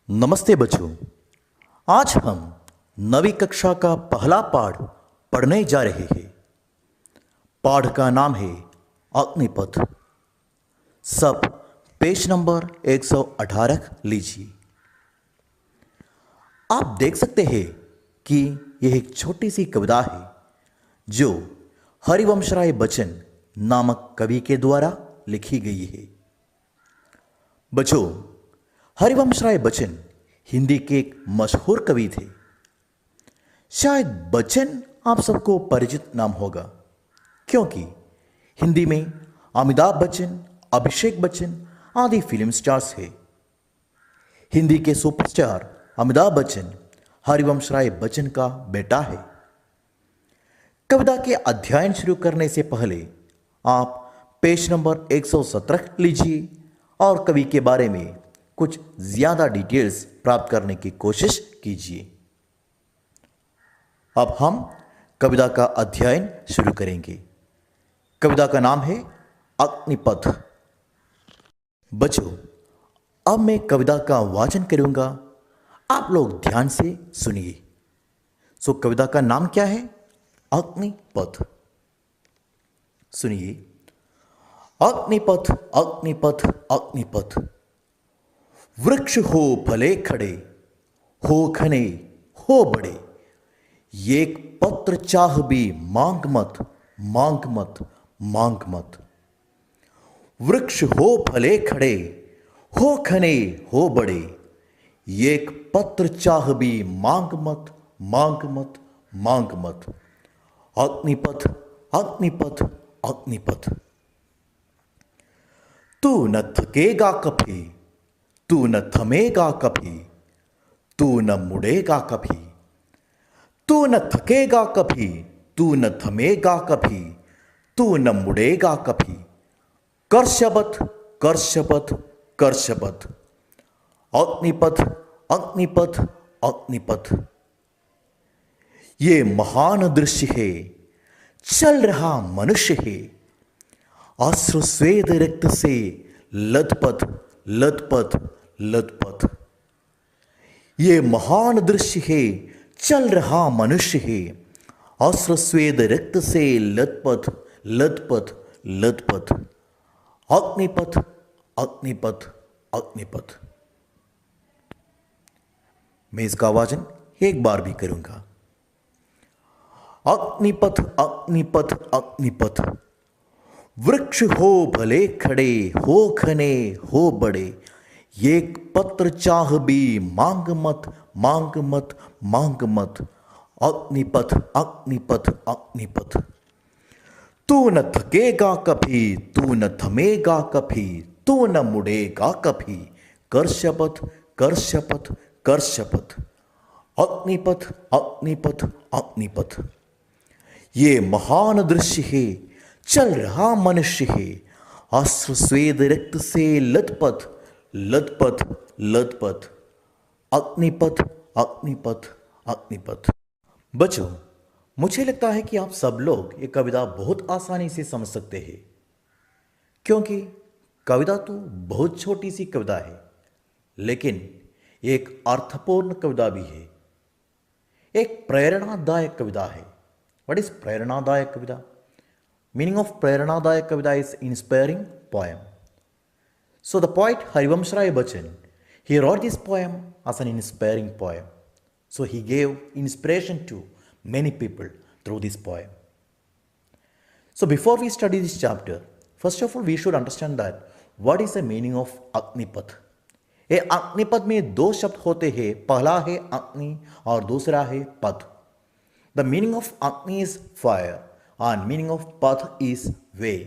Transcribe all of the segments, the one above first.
नमस्ते बच्चों। आज हम नवी कक्षा का पहला पाठ पढ़ने जा रहे हैं। पाठ का नाम है अग्निपथ। सब पेज नंबर 118 लीजिए। आप देख सकते हैं कि यह एक छोटी सी कविता है जो हरिवंशराय बच्चन नामक कवि के द्वारा लिखी गई है। बच्चों, हरिवंशराय बच्चन हिंदी के एक मशहूर कवि थे। शायद बच्चन आप सबको परिचित नाम होगा, क्योंकि हिंदी में अमिताभ बच्चन, अभिषेक बच्चन आदि फिल्म स्टार्स हैं। हिंदी के सुपरस्टार अमिताभ बच्चन हरिवंशराय बच्चन का बेटा है। कविता के अध्ययन शुरू करने से पहले आप पेज नंबर 117 लीजिए और कवि के बारे में कुछ ज्यादा डिटेल्स प्राप्त करने की कोशिश कीजिए। अब हम कविता का अध्ययन शुरू करेंगे। कविता का नाम है अग्निपथ। बच्चों, अब मैं कविता का वाचन करूंगा, आप लोग ध्यान से सुनिए। कविता का नाम क्या है? अग्निपथ। सुनिए। अग्निपथ, अग्निपथ, अग्निपथ। वृक्ष हो भले खड़े, हो घने, हो बड़े, एक पत्र चाह भी मांग मत, मांग मत, मांग मत। वृक्ष हो भले खड़े, हो घने, हो बड़े, एक पत्र चाह भी मांग मत, मांग मत, मांग मत। अग्निपथ, अग्निपथ, अग्निपथ। तू न थकेगा कभी, तू न थमेगा कभी, तू न मुड़ेगा कभी। तू न थकेगा कभी, तू न थमेगा कभी, तू न मुड़ेगा कभी। कर शपथ, कर शपथ, कर शपथ। अग्निपथ, अग्निपथ, अग्निपथ। ये महान दृश्य है, चल रहा मनुष्य है, अश्रु स्वेद रक्त से लथपथ, लथपथ, लथपथ। ये महान दृश्य है, चल रहा मनुष्य है, अश्रु स्वेद रक्त से लथपथ, लथपथ, लथपथ। अग्निपथ, अग्निपथ, अग्निपथ। मैं इसका वाचन एक बार भी करूंगा। अग्निपथ, अग्निपथ, अग्निपथ। वृक्ष हो भले खड़े, हो घने, हो बड़े, एक पत्र चाह भी मांग मत, मांग मत, मांग मत। अग्निपथ, अग्निपथ, अग्निपथ। तू न थकेगा कभी, तू न थमेगा कभी, तू न मुड़ेगा कभी। कर शपथ, कर शपथ, कर शपथ। अग्निपथ, अग्निपथ, अग्निपथ। ये महान दृश्य है, चल रहा मनुष्य है, अश्रु स्वेद रक्त से लथपथ, लथपथ, लथपथ। अग्निपथ, अग्निपथ, अग्निपथ। बच्चों, मुझे लगता है कि आप सब लोग ये कविता बहुत आसानी से समझ सकते हैं, क्योंकि कविता तो बहुत छोटी सी कविता है, लेकिन एक अर्थपूर्ण कविता भी है, एक प्रेरणादायक कविता है। व्हाट इज प्रेरणादायक कविता? Meaning of Preranaदायक Kavita is inspiring poem. So the poet Harivamsharaya Bachchan, he wrote this poem as an inspiring poem. So he gave inspiration to many people through this poem. So before we study this chapter, first of all we should understand that what is the meaning of Agnipath. ये अग्निपथ में दो शब्द होते हैं, पहला है अग्नि और दूसरा है पथ। The meaning of Agni is fire and meaning of path is way.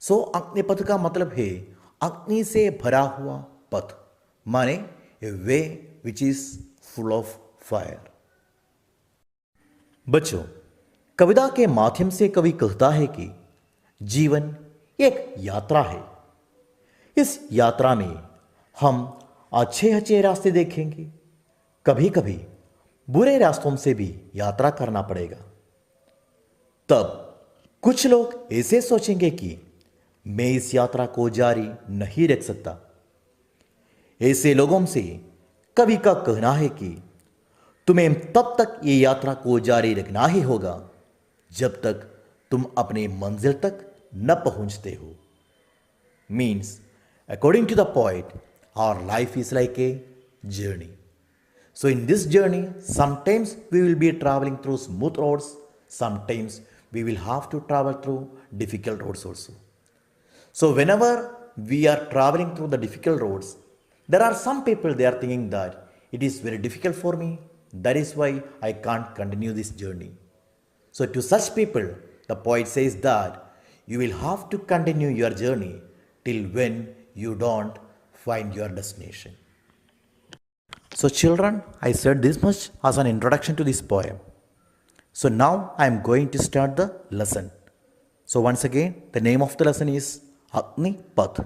So Agnipath का मतलब है अग्नि से भरा हुआ पथ, माने a way which is full of fire. बच्चों, कविता के माध्यम से कवि कहता है कि जीवन एक यात्रा है। इस यात्रा में हम अच्छे अच्छे रास्ते देखेंगे, कभी कभी बुरे रास्तों से भी यात्रा करना पड़ेगा। तब कुछ लोग ऐसे सोचेंगे कि मैं इस यात्रा को जारी नहीं रख सकता। ऐसे लोगों से कवि का कहना है कि तुम्हें तब तक ये यात्रा को जारी रखना ही होगा जब तक तुम अपने मंजिल तक न पहुंचते हो। Means according to the poet, our life is like a journey. So in this journey, sometimes we will be traveling through smooth roads, sometimes we will have to travel through difficult roads also. So whenever we are traveling through the difficult roads, there are some people they are thinking that it is very difficult for me. That is why I can't continue this journey. So to such people, the poet says that you will have to continue your journey till when you don't find your destination. So children, I said this much as an introduction to this poem. So now I am going to start the lesson. So once again, the name of the lesson is Agni Path.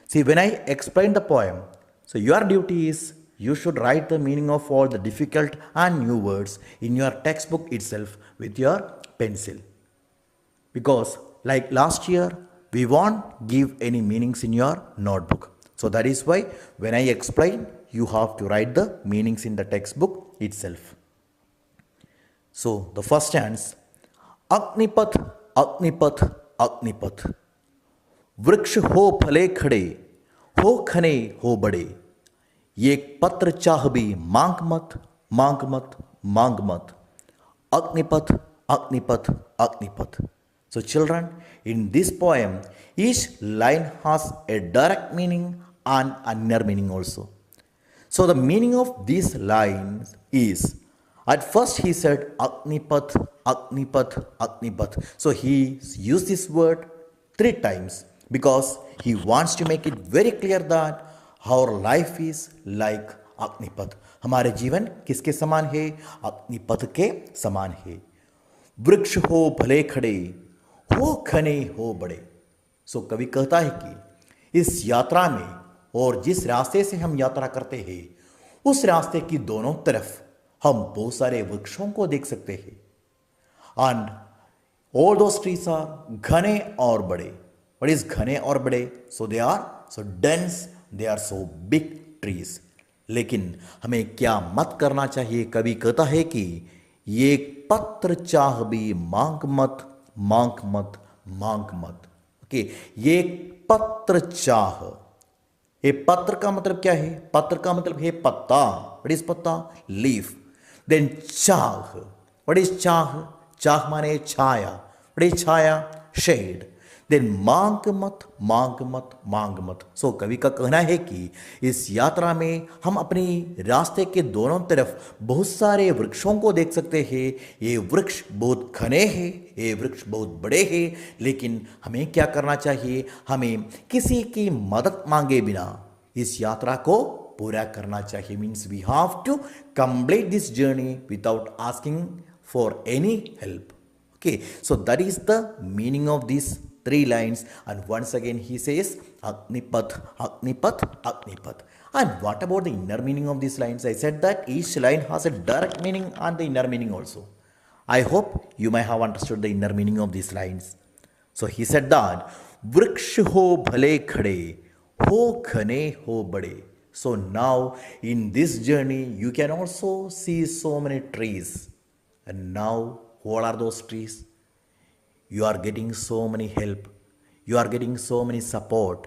See, when I explain the poem, so your duty is you should write the meaning of all the difficult and new words in your textbook itself with your pencil. Because like last year, we won't give any meanings in your notebook. So that is why when I explain, you have to write the meanings in the textbook itself. So the first stands Agnipath, Agnipath, Agnipath. वृक्ष हो फले खड़े, हो घने हो बड़े, एक पत्र चाह भी मांग मत, मांग मत, मांग मत. Agnipath, Agnipath, Agnipath. So children, in this poem, each line has a direct meaning and inner meaning also. So the meaning of these lines is, at first he said Agnipath, Agnipath, Agnipath. So he used this word 3 times because he wants to make it very clear that our life is like Agnipath. हमारे जीवन किसके समान है? अग्निपथ के समान है. वृक्ष हो भले खड़े, हो घने हो बड़े. सो कवि कहता है कि इस यात्रा में और जिस रास्ते से हम यात्रा करते हैं उस रास्ते की दोनों तरफ हम बहुत सारे वृक्षों को देख सकते हैं. And all those trees are घने और बड़े. व्हाट इज घने और बड़े? So they are so dense, they are so big trees. लेकिन हमें क्या मत करना चाहिए? कवि कहता है कि ये पत्र चाह भी मांग मत, मांग मत, मांग मत. ओके, ये पत्र चाह. ये पत्र का मतलब क्या है? पत्र का मतलब है पत्ता. व्हाट इज पत्ता? लीफ. देन चाह. व्हाट इज चाह? चाह माने छाया. व्हाट इज छाया? शेड. देन मांग मत, मांग मत, मांग मत. सो कवि का कहना है कि इस यात्रा में हम अपनी रास्ते के दोनों तरफ बहुत सारे वृक्षों को देख सकते हैं. ये वृक्ष बहुत घने हैं, ये वृक्ष बहुत बड़े हैं, लेकिन हमें क्या करना चाहिए? हमें किसी की मदद मांगे बिना इस यात्रा को पूरा करना चाहिए. Means we have to complete this journey without asking for any help. Okay, so that is the meaning of these 3 lines, and once again he says Agnipath, Agnipath, Agnipath. And what about the inner meaning of these lines? I said that each line has a direct meaning and the inner meaning also. I hope you may have understood the inner meaning of these lines. So he said that Vriksh ho bhale khade, ho ghane ho bade. So now in this journey you can also see so many trees. And now what are those trees? You are getting so many help. You are getting so many support.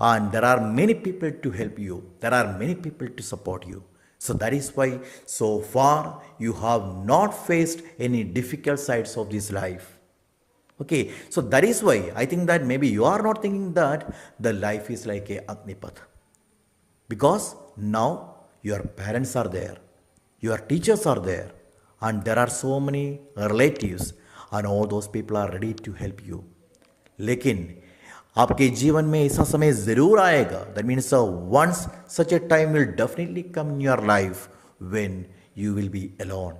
And there are many people to help you. There are many people to support you. So that is why so far you have not faced any difficult sides of this life. Okay, so that is why I think that maybe you are not thinking that the life is like a Agnipath. Because now your parents are there. Your teachers are there. And there are so many relatives and all those people are ready to help you. लेकिन आपके जीवन में ऐसा समय जरूर आएगा. That means once such a time will definitely come in your life when you will be alone.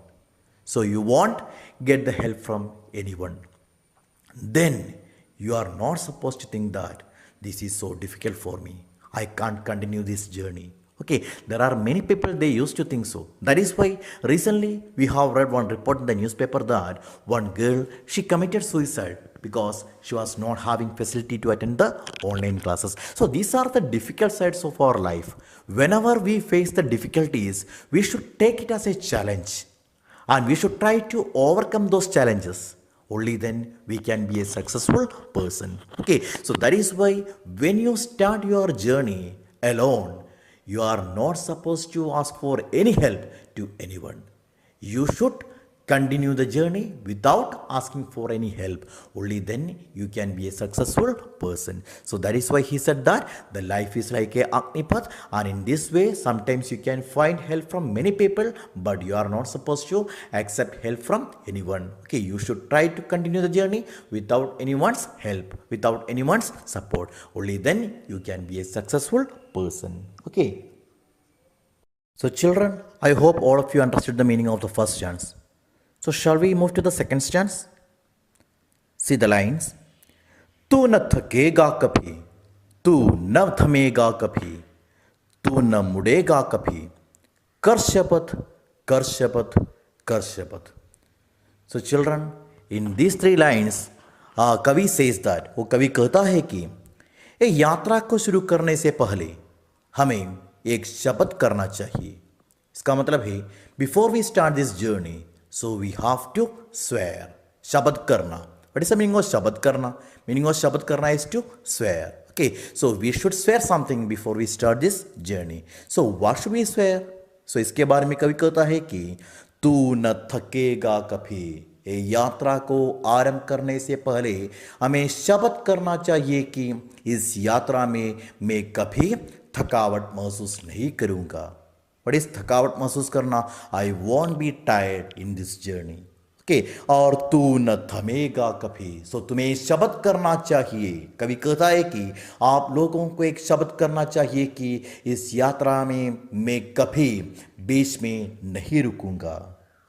So you won't get the help from anyone. Then you are not supposed to think that this is so difficult for me. I can't continue this journey. Okay, there are many people they used to think so. That is why recently we have read one report in the newspaper that one girl, she committed suicide because she was not having facility to attend the online classes. So these are the difficult sides of our life. Whenever we face the difficulties, we should take it as a challenge and we should try to overcome those challenges. Only then we can be a successful person. Okay, so that is why when you start your journey alone, you are not supposed to ask for any help to anyone. You should continue the journey without asking for any help. Only then you can be a successful person. So that is why he said that the life is like a Agnipath, and in this way sometimes you can find help from many people, but you are not supposed to accept help from anyone. Okay, you should try to continue the journey without anyone's help, without anyone's support. Only then you can be a successful person. Okay. So children, I hope all of you understood the meaning of the first chance. So shall we move to the second stanza? See the lines. तू न थकेगा कभी, तू न थमेगा कभी, तू न मुड़ेगा कभी, कर शपथ, कर शपथ, कर शपथ. So children, in these three lines, कवि says that, वो कवि कहता है कि एक यात्रा को शुरू करने से पहले हमें एक शपथ करना चाहिए. इसका मतलब है, before we start this journey, so we have to swear. शपथ करना. What is the meaning of शपथ करना? Meaning of शपथ करना is to swear. Okay, so we should swear something before we start this journey. So what should we swear? So इसके बारे में कवि कहता है कि तू न थकेगा कभी. ये यात्रा को आरंभ करने से पहले हमें शपथ करना चाहिए कि इस यात्रा में मैं कभी थकावट महसूस नहीं करूँगा. What is थकावट महसूस करना? I won't be tired in this journey. Okay, और तू न थमेगा कभी. So तुम्हें शपथ करना चाहिए. कवि कहता है कि आप लोगों को एक शपथ करना चाहिए कि इस यात्रा में मैं कभी बीच में नहीं रुकूंगा.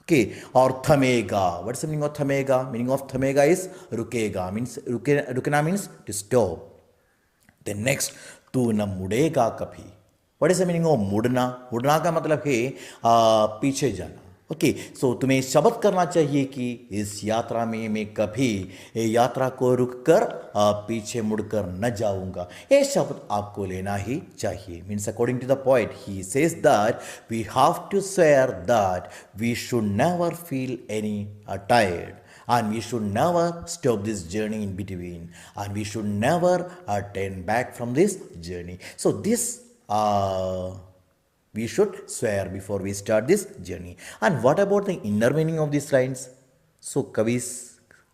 Okay, और थमेगा. What is the meaning of थमेगा? Meaning of थमेगा is रुकेगा. Means रुकना means to stop. Then next, तू न मुड़ेगा कभी. What is the meaning of मुड़ना? मुड़ना का मतलब है पीछे जाना. ओके, सो तुम्हें शपथ करना चाहिए कि इस यात्रा में मैं कभी यात्रा को रुककर पीछे मुड़कर न जाऊंगा. ये शपथ आपको लेना ही चाहिए. Means according to the point he says that we have to swear that we should never feel any tired. And we should never stop this journey in between. And we should never turn back from this journey. So this we should swear before we start this journey. And what about the inner meaning of these lines? So Kavi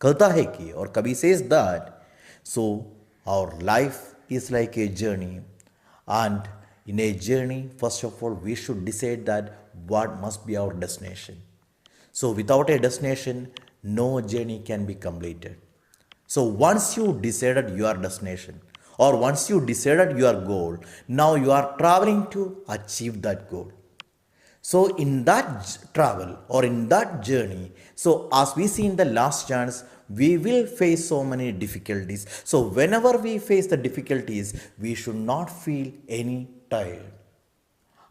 कहता है कि, और Kavi says that, so our life is like a journey. And in a journey, first of all, we should decide that what must be our destination. So without a destination, no journey can be completed. So once you decided your destination, or once you decided your goal, now you are traveling to achieve that goal. So in that travel or in that journey, so as we see in the last chance, we will face so many difficulties. So whenever we face the difficulties, we should not feel any tired.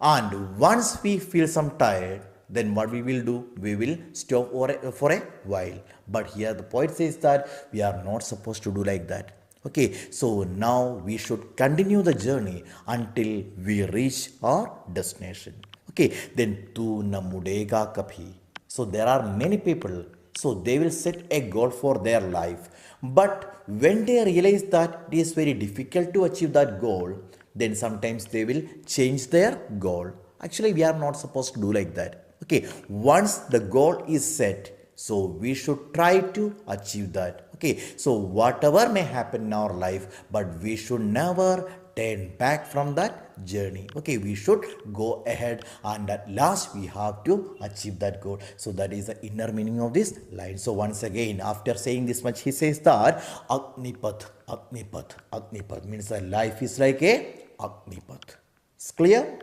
And once we feel some tired, then what we will do? We will stop for a while. But here the point says that we are not supposed to do like that. Okay, so now we should continue the journey until we reach our destination. Okay, then tu na mudega kabhi. So there are many people, so they will set a goal for their life. But when they realize that it is very difficult to achieve that goal, then sometimes they will change their goal. Actually, we are not supposed to do like that. Okay, once the goal is set, so we should try to achieve that. Okay, so whatever may happen in our life, but we should never turn back from that journey. Okay, we should go ahead, and at last we have to achieve that goal. So that is the inner meaning of this line. So once again, after saying this much, he says that Agnipath, Agnipath, Agnipath means that life is like a Agnipath. It's clear?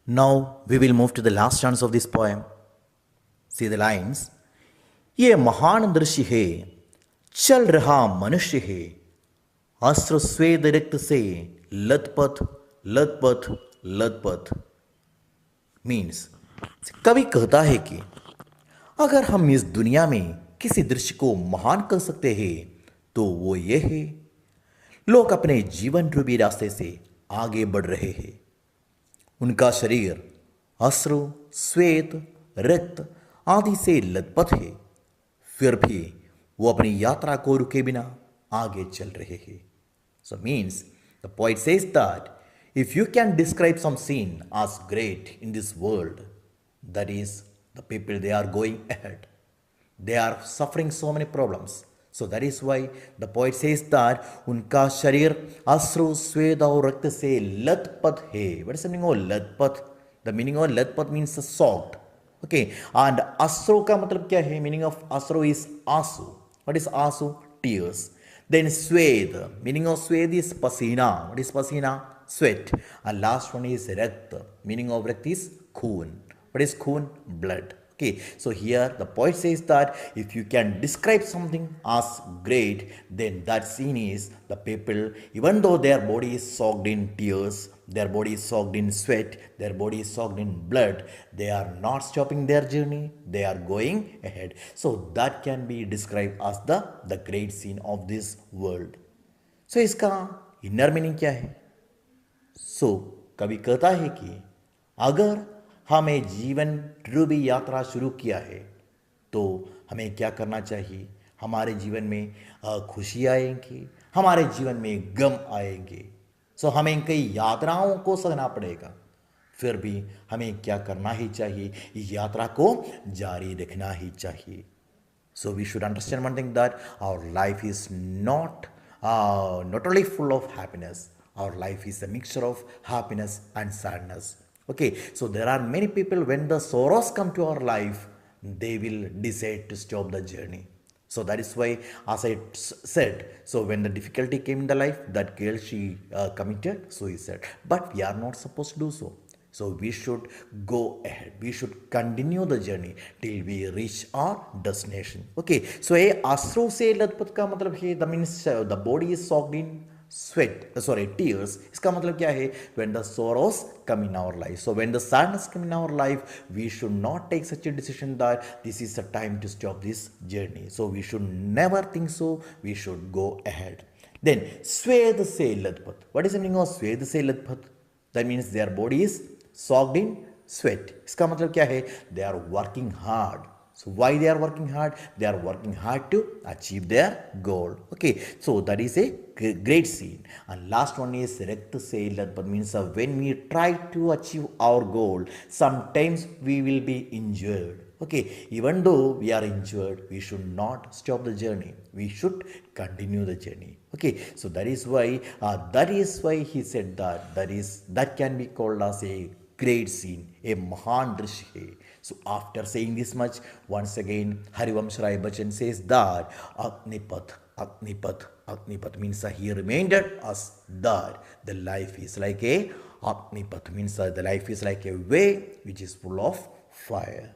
Now we will move to the last stanza of this poem. See the lines. ये महान दृश्य है, चल रहा मनुष्य है, अस्त्र स्वेद रक्त से लथपथ लथपथ लथपथ. मीन्स कवि कहता है कि अगर हम इस दुनिया में किसी दृश्य को महान कर सकते हैं, तो वो ये है, लोग अपने जीवन रूपी रास्ते से आगे बढ़ रहे हैं। उनका शरीर अश्रु, श्वेत, रक्त आदि से लथपथ है, फिर भी वो अपनी यात्रा को रुके बिना आगे चल रहे हैं। So means the poet says that if you can describe some scene as great in this world, that is the people they are going ahead. They are suffering so many problems. So that is why the poet says that उनका शरीर अश्रु, स्वेद और रक्त से लथपथ है. What is the meaning of लथपथ? The meaning of लथपथ means soaked. Okay. And अश्रु का मतलब क्या है? Meaning of अश्रु is आंसू. What is आंसू? Tears. Then swed, meaning of swed is pasina. What is pasina? Sweat. And last one is rakt, meaning of rakt is khoon. What is khoon? Blood. Okay, so here the poet says that if you can describe something as great, then that scene is the people, even though their body is soaked in tears, their body is soaked in sweat, their body is soaked in blood, they are not stopping their journey, they are going ahead. So that can be described as the great scene of this world. So इसका inner meaning क्या है? So कवि कहता है कि अगर हमें जीवन रूपी यात्रा शुरू किया है तो हमें क्या करना चाहिए? हमारे जीवन में खुशी आएंगी, हमारे जीवन में गम आएंगे। सो हमें कई यात्राओं को सहना पड़ेगा, फिर भी हमें क्या करना ही चाहिए? यात्रा को जारी रखना ही चाहिए। So we should understand one thing that our life is not only full of happiness. Our life is a mixture of happiness and sadness. Okay, so there are many people, when the sorrows come to our life, they will decide to stop the journey. So that is why, as I said, so when the difficulty came in the life, that girl, she committed suicide. But we are not supposed to do so. So we should go ahead. We should continue the journey till we reach our destination. Okay. So ये आश्रु से लथपथ का मतलब है, that means the body is soaked in tears. इसका मतलब क्या है? When the sorrows come in our life. So when the sadness come in our life, we should not take such a decision that this is the time to stop this journey. So we should never think so. We should go ahead. Then swed se ladpat. What is the meaning of swed se ladpat? That means their body is soaked in sweat. इसका मतलब क्या है? They are working hard. So why they are working hard? They are working hard to achieve their goal. Okay, so that is a great scene. And last one is rakt se ladpat, means when we try to achieve our goal, sometimes we will be injured. Okay, even though we are injured, we should not stop the journey. We should continue the journey. Okay, so that is why he said that can be called as a great scene, a mahan दृश्य है. So after saying this much, once again Harivansh Rai Bachchan says that Agnipath, Agnipath, Agnipath means he reminded us that the life is like a Agnipath, means the life is like a way which is full of fire.